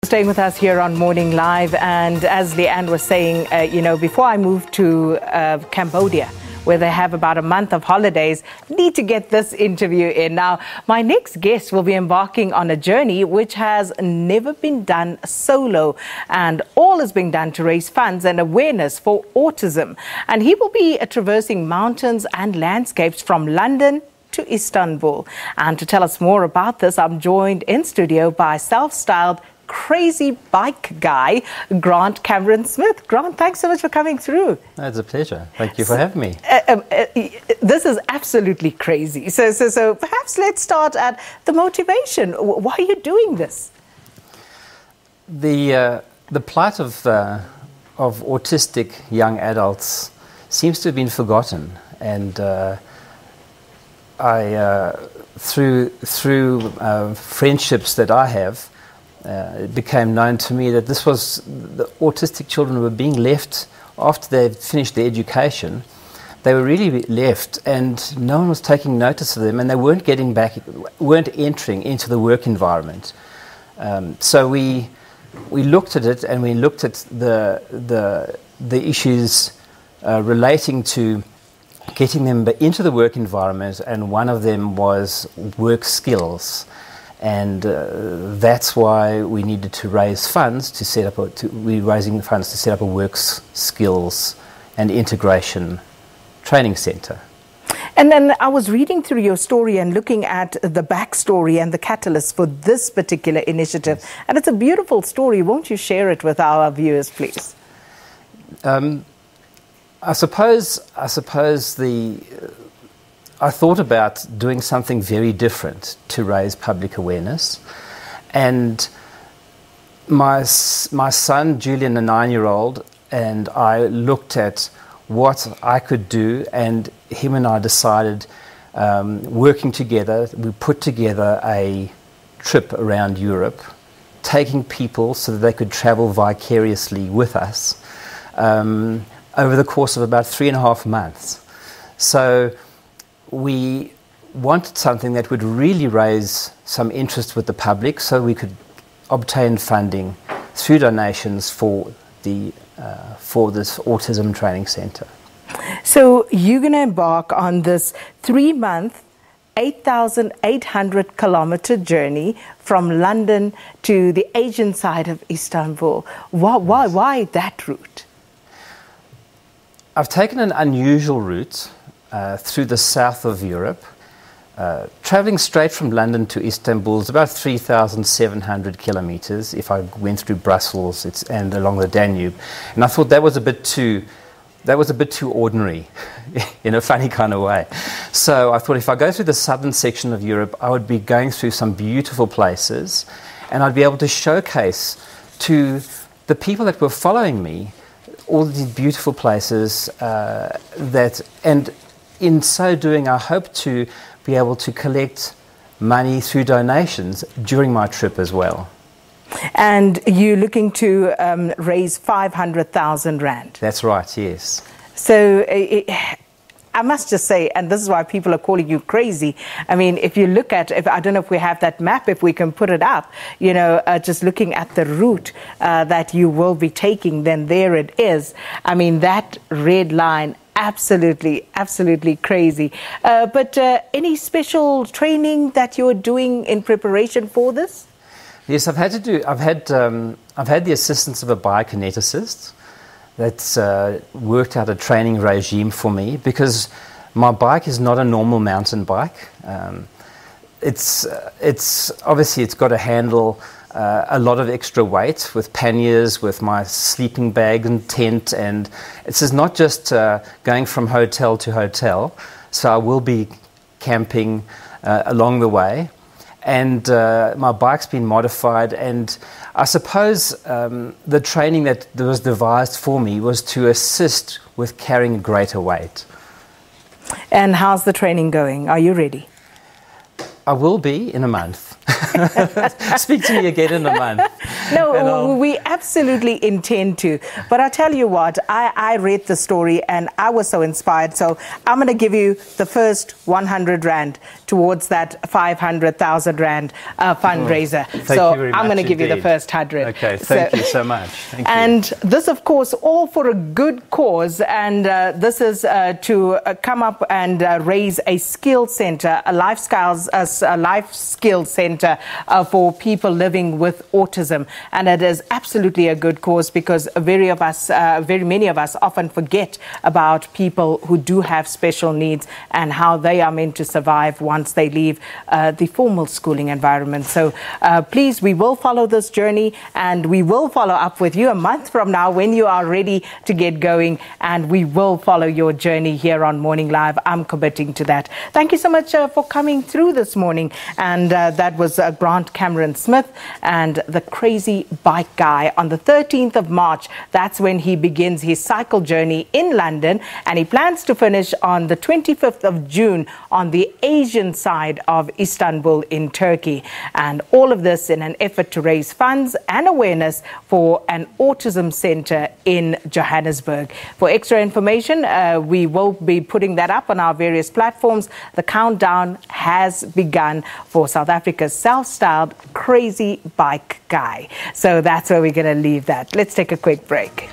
Staying with us here on Morning Live, and as Leanne was saying, before I moved to Cambodia, where they have about a month of holidays, need to get this interview in. Now, my next guest will be embarking on a journey which has never been done solo, and all is being done to raise funds and awareness for autism. And he will be traversing mountains and landscapes from London to Istanbul. And to tell us more about this, I'm joined in studio by self-styled crazy bike guy, Grant Cameron Smith. Grant, thanks so much for coming through. It's a pleasure. Thank you for having me. This is absolutely crazy. So perhaps let's start at the motivation. Why are you doing this? The plight of autistic young adults seems to have been forgotten, and through friendships that I have, it became known to me that this was the autistic children were being left after they finished their education. They were really left, and no one was taking notice of them, and they weren't entering into the work environment. So we looked at it, and we looked at the issues relating to getting them into the work environment, and one of them was work skills. And that's why we needed to raise funds to set up we're raising funds to set up a work skills and integration training centre. And then I was reading through your story and looking at the backstory and the catalyst for this particular initiative. Yes. And it's a beautiful story. Won't you share it with our viewers, please? I suppose I thought about doing something very different to raise public awareness, and my son Julian, a 9-year-old, and I looked at what I could do, and him and I decided, working together, we put together a trip around Europe, taking people so that they could travel vicariously with us over the course of about 3.5 months. So we wanted something that would really raise some interest with the public, so we could obtain funding through donations for this autism training centre. So you're going to embark on this 3-month, 8,800 kilometre journey from London to the Asian side of Istanbul. Why that route? I've taken an unusual route through the south of Europe. Travelling straight from London to Istanbul is about 3,700 kilometres if I went through Brussels and along the Danube. And I thought that was a bit too ordinary in a funny kind of way. So I thought if I go through the southern section of Europe, I would be going through some beautiful places, and I'd be able to showcase to the people that were following me all these beautiful places and in so doing, I hope to be able to collect money through donations during my trip as well. And you're looking to raise 500,000 rand. That's right, yes. So I must just say, and this is why people are calling you crazy. I mean, if you look at, I don't know if we have that map, if we can put it up, just looking at the route that you will be taking, then there it is. I mean, that red line, absolutely crazy. But any special training that you're doing in preparation for this? Yes, I've had the assistance of a biokineticist that's worked out a training regime for me, because my bike is not a normal mountain bike. It's obviously it's got to handle a lot of extra weight with panniers, with my sleeping bag and tent, and this is not just going from hotel to hotel, so I will be camping along the way, and my bike's been modified, and I suppose the training that was devised for me was to assist with carrying greater weight. And how's the training going? Are you ready? I will be in a month. Speak to me again in a month. No, we absolutely intend to. But I tell you what, I read the story and I was so inspired. So I'm going to give you the first 100 Rand towards that 500,000 Rand fundraiser. Thank you very I'm much going to give you the indeed. first 100. Okay, thank you so much. Thank you. And this, of course, all for a good cause. And this is to come up and raise a skill center, a life skill center for people living with autism. And it is absolutely a good cause because very many of us often forget about people who do have special needs and how they are meant to survive once they leave the formal schooling environment. So please, we will follow this journey and we will follow up with you a month from now when you are ready to get going, and we will follow your journey here on Morning Live. I'm committing to that. Thank you so much for coming through this morning. And that was Grant Cameron Smith and the crazy bike guy. On the 13th of March, that's when he begins his cycle journey in London, and he plans to finish on the 25th of June on the Asian side of Istanbul in Turkey. And all of this in an effort to raise funds and awareness for an autism center in Johannesburg. For extra information, we will be putting that up on our various platforms. The countdown has begun for South Africa's self-styled crazy bike guy. So that's where we're going to leave that. Let's take a quick break.